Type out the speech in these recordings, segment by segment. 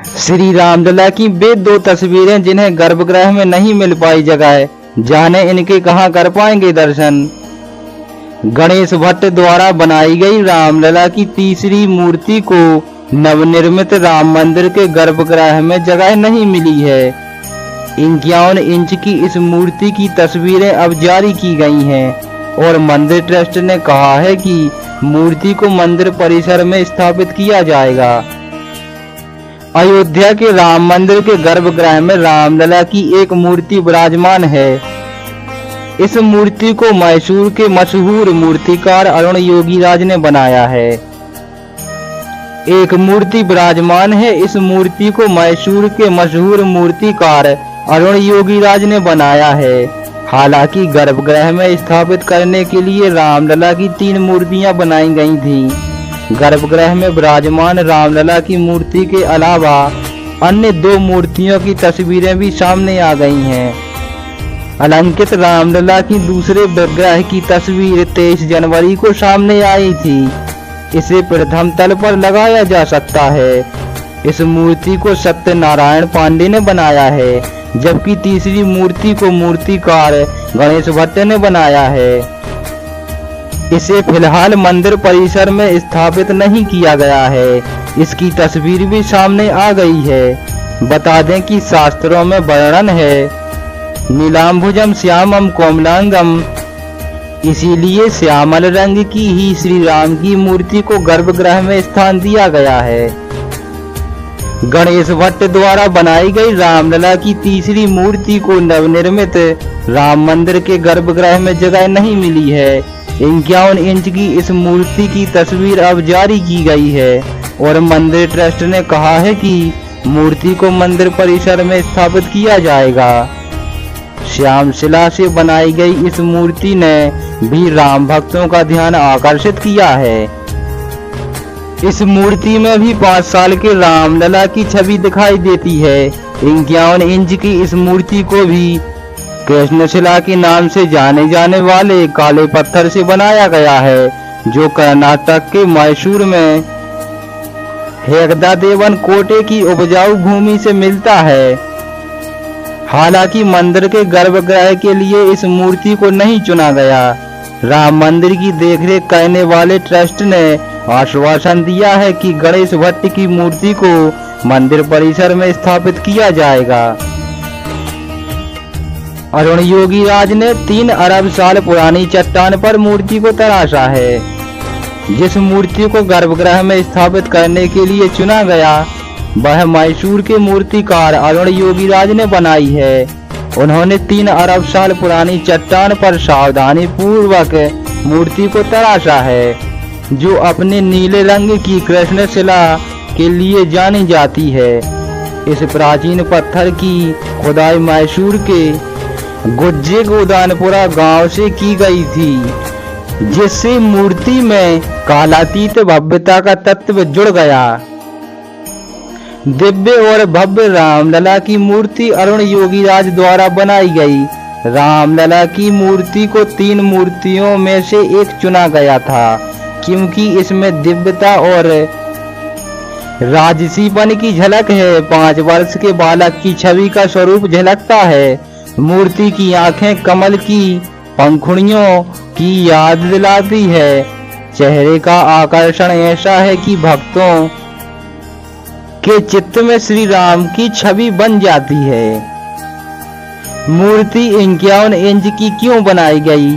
श्री रामलला की वे दो तस्वीरें जिन्हें गर्भगृह में नहीं मिल पाई जगह, जाने इनके कहां कर पाएंगे दर्शन। गणेश भट्ट द्वारा बनाई गई रामलला की तीसरी मूर्ति को नवनिर्मित राम मंदिर के गर्भगृह में जगह नहीं मिली है। 51 इंच की इस मूर्ति की तस्वीरें अब जारी की गई हैं और मंदिर ट्रस्ट ने कहा है कि मूर्ति को मंदिर परिसर में स्थापित किया जाएगा। अयोध्या के राम मंदिर के गर्भगृह में रामलला की एक मूर्ति विराजमान है। इस मूर्ति को मैसूर के मशहूर मूर्तिकार अरुण योगीराज ने बनाया है। एक मूर्ति विराजमान है। इस मूर्ति को मैसूर के मशहूर मूर्तिकार अरुण योगीराज ने बनाया है। हालांकि गर्भगृह में स्थापित करने के लिए रामलला की 3 मूर्तियां बनाई गई थीं। गर्भगृह में विराजमान रामलला की मूर्ति के अलावा अन्य 2 मूर्तियों की तस्वीरें भी सामने आ गई हैं। अलंकृत रामलला की दूसरे विग्रह की तस्वीर 23 जनवरी को सामने आई थी। इसे प्रथम तल पर लगाया जा सकता है। इस मूर्ति को सत्यनारायण पांडे ने बनाया है, जबकि तीसरी मूर्ति को मूर्तिकार गणेश भट्ट ने बनाया है। इसे फिलहाल मंदिर परिसर में स्थापित नहीं किया गया है। इसकी तस्वीर भी सामने आ गई है। बता दें कि शास्त्रों में वर्णन है नीलांबुजम श्यामम कोमलांगम, इसीलिए श्यामल रंग की ही श्री राम की मूर्ति को गर्भगृह में स्थान दिया गया है। गणेश भट्ट द्वारा बनाई गई रामलला की तीसरी मूर्ति को नवनिर्मित राम मंदिर के गर्भगृह में जगह नहीं मिली है। 51 इंच की इस मूर्ति की तस्वीर अब जारी की गई है और मंदिर ट्रस्ट ने कहा है कि मूर्ति को मंदिर परिसर में स्थापित किया जाएगा। श्याम शिला से बनाई गई इस मूर्ति ने भी राम भक्तों का ध्यान आकर्षित किया है। इस मूर्ति में भी 5 साल के रामलला की छवि दिखाई देती है। 51 इंच की इस मूर्ति को भी कृष्णशिला के नाम से जाने जाने वाले काले पत्थर से बनाया गया है, जो कर्नाटक के मैसूर में हेगड़ादेवन कोटे की उपजाऊ भूमि से मिलता है। हालांकि मंदिर के गर्भगृह के लिए इस मूर्ति को नहीं चुना गया। राम मंदिर की देखरेख करने वाले ट्रस्ट ने आश्वासन दिया है कि गणेश भट्ट की मूर्ति को मंदिर परिसर में स्थापित किया जाएगा। अरुण योगीराज ने 3 अरब साल पुरानी चट्टान पर मूर्ति को तराशा है। जिस मूर्ति को गर्भगृह में स्थापित करने के लिए चुना गया वह मैसूर के मूर्तिकार अरुण योगीराज ने बनाई है। उन्होंने 3 अरब साल पुरानी चट्टान पर सावधानी पूर्वक मूर्ति को तराशा है, जो अपने नीले रंग की कृष्णशिला के लिए जानी जाती है। इस प्राचीन पत्थर की खुदाई मैसूर के गुज्जे गोदानपुरा गांव से की गई थी, जिससे मूर्ति में कालातीत भव्यता का तत्व जुड़ गया। दिव्य और भव्य रामलला की मूर्ति अरुण योगीराज द्वारा बनाई गई। रामलला की मूर्ति को 3 मूर्तियों में से एक चुना गया था, क्योंकि इसमें दिव्यता और राजसीपन की झलक है। 5 वर्ष के बालक की छवि का स्वरूप झलकता है। मूर्ति की आंखें कमल की पंखुड़ियों की याद दिलाती है। चेहरे का आकर्षण ऐसा है कि भक्तों के चित्त में श्री राम की छवि बन जाती है। मूर्ति 51 इंच की क्यों बनाई गई?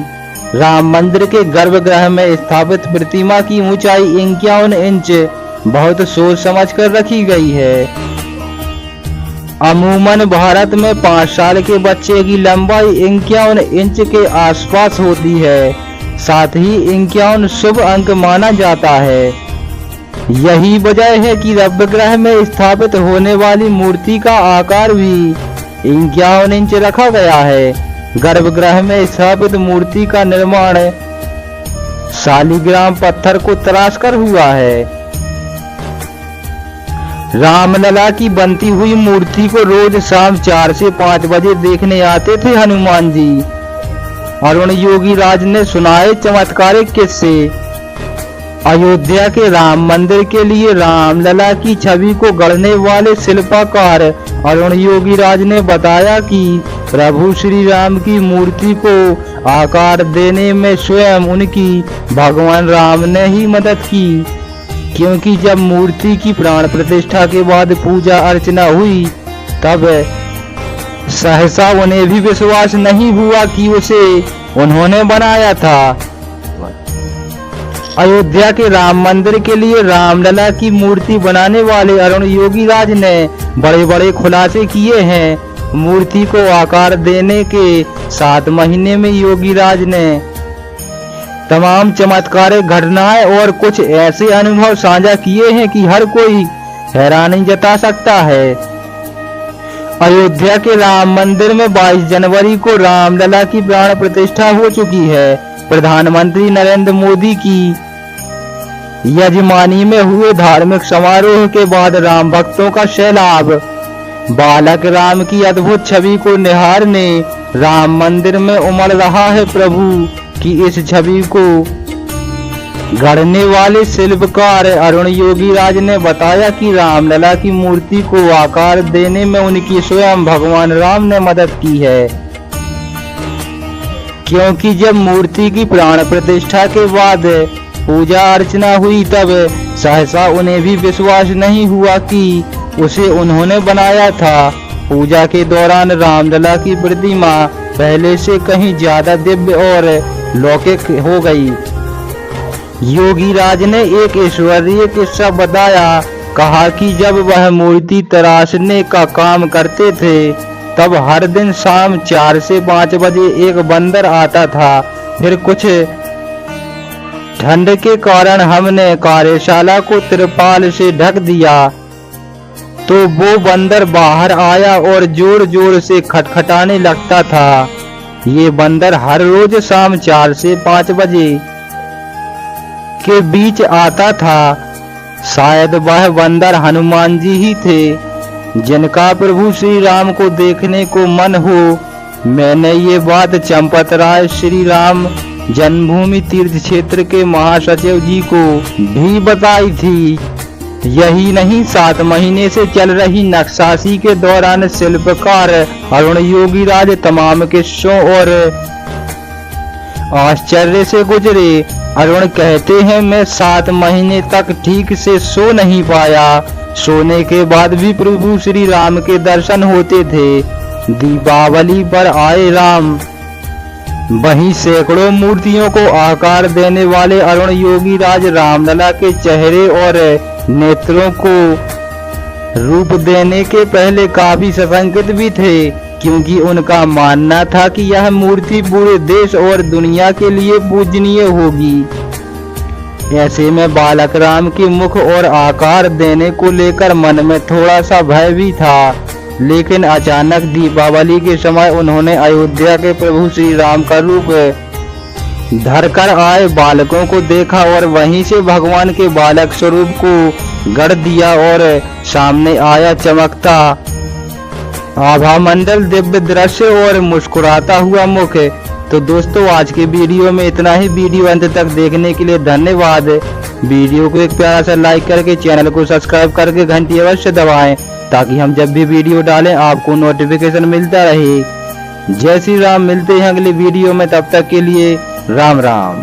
राम मंदिर के गर्भगृह में स्थापित प्रतिमा की ऊंचाई 51 इंच बहुत सोच समझ कर रखी गई है। अमूमन भारत में 5 साल के बच्चे की लंबाई 51 इंच के आसपास होती है। साथ ही 51 शुभ अंक माना जाता है। यही वजह है कि गर्भगृह में स्थापित होने वाली मूर्ति का आकार भी 51 इंच रखा गया है। गर्भगृह में स्थापित मूर्ति का निर्माण शालिग्राम पत्थर को तराशकर हुआ है। रामलला की बनती हुई मूर्ति को रोज शाम 4 से 5 बजे देखने आते थे हनुमान जी। अरुण योगीराज ने सुनाए चमत्कारिक किस्से। अयोध्या के राम मंदिर के लिए रामलला की छवि को गढ़ने वाले शिल्पकार अरुण योगीराज ने बताया कि प्रभु श्री राम की मूर्ति को आकार देने में स्वयं उनकी भगवान राम ने ही मदद की, क्योंकि जब मूर्ति की प्राण प्रतिष्ठा के बाद पूजा अर्चना हुई तब सहसा उन्हें भी विश्वास नहीं हुआ कि उसे उन्होंने बनाया था। अयोध्या के राम मंदिर के लिए रामलला की मूर्ति बनाने वाले अरुण योगीराज ने बड़े बड़े खुलासे किए हैं। मूर्ति को आकार देने के 7 महीने में योगीराज ने तमाम चमत्कारिक घटनाएं और कुछ ऐसे अनुभव साझा किए हैं कि हर कोई हैरानी जता सकता है। अयोध्या के राम मंदिर में 22 जनवरी को रामलला की प्राण प्रतिष्ठा हो चुकी है। प्रधानमंत्री नरेंद्र मोदी की यजमानी में हुए धार्मिक समारोह के बाद राम भक्तों का सैलाब बालक राम की अद्भुत छवि को निहारने राम मंदिर में उमड़ रहा है। प्रभु की इस छवि को गढ़ने वाले शिल्पकार अरुण योगीराज ने बताया कि रामलला की मूर्ति को आकार देने में उनकी स्वयं भगवान राम ने मदद की है, क्योंकि जब मूर्ति की प्राण प्रतिष्ठा के बाद पूजा अर्चना हुई तब सहसा उन्हें भी विश्वास नहीं हुआ कि उसे उन्होंने बनाया था। पूजा के दौरान रामलला की प्रतिमा पहले से कहीं ज्यादा दिव्य और लौकिक हो गई। योगीराज ने एक ईश्वरीय किस्सा बताया। कहा कि जब वह मूर्ति तराशने का काम करते थे तब हर दिन शाम 4 से 5 बजे एक बंदर आता था। फिर कुछ ठंड के कारण हमने कार्यशाला को तिरपाल से ढक दिया तो वो बंदर बाहर आया और जोर जोर से खटखटाने लगता था। ये बंदर हर रोज शाम 4 से 5 बजे के बीच आता था। शायद वह बंदर हनुमान जी ही थे जिनका प्रभु श्री राम को देखने को मन हो। मैंने ये बात चंपत राय श्री राम जन्मभूमि तीर्थ क्षेत्र के महासचिव जी को भी बताई थी। यही नहीं, 7 महीने से चल रही नक्काशी के दौरान शिल्पकार अरुण योगीराज तमाम किस्सों और आश्चर्य से गुजरे। अरुण कहते हैं, मैं 7 महीने तक ठीक से सो नहीं पाया। सोने के बाद भी प्रभु श्री राम के दर्शन होते थे। दीपावली पर आए राम, वहीं सैकड़ों मूर्तियों को आकार देने वाले अरुण योगीराज रामलला के चेहरे और नेत्रों को रूप देने के पहले काफी सशंकित भी थे, क्योंकि उनका मानना था कि यह मूर्ति पूरे देश और दुनिया के लिए पूजनीय होगी। ऐसे में बालक राम के मुख और आकार देने को लेकर मन में थोड़ा सा भय भी था, लेकिन अचानक दीपावली के समय उन्होंने अयोध्या के प्रभु श्री राम का रूप धरकर आए बालकों को देखा और वहीं से भगवान के बालक स्वरूप को गढ़ दिया और सामने आया चमकता आभा मंडल, दिव्य दृश्य और मुस्कुराता हुआ मुख। तो दोस्तों, आज के वीडियो में इतना ही। वीडियो अंत तक देखने के लिए धन्यवाद। वीडियो को एक प्यारा सा लाइक करके चैनल को सब्सक्राइब करके घंटी अवश्य दबाएं, ताकि हम जब भी वीडियो डालें आपको नोटिफिकेशन मिलता रहे। जय श्री राम। मिलते हैं अगली वीडियो में, तब तक के लिए राम राम।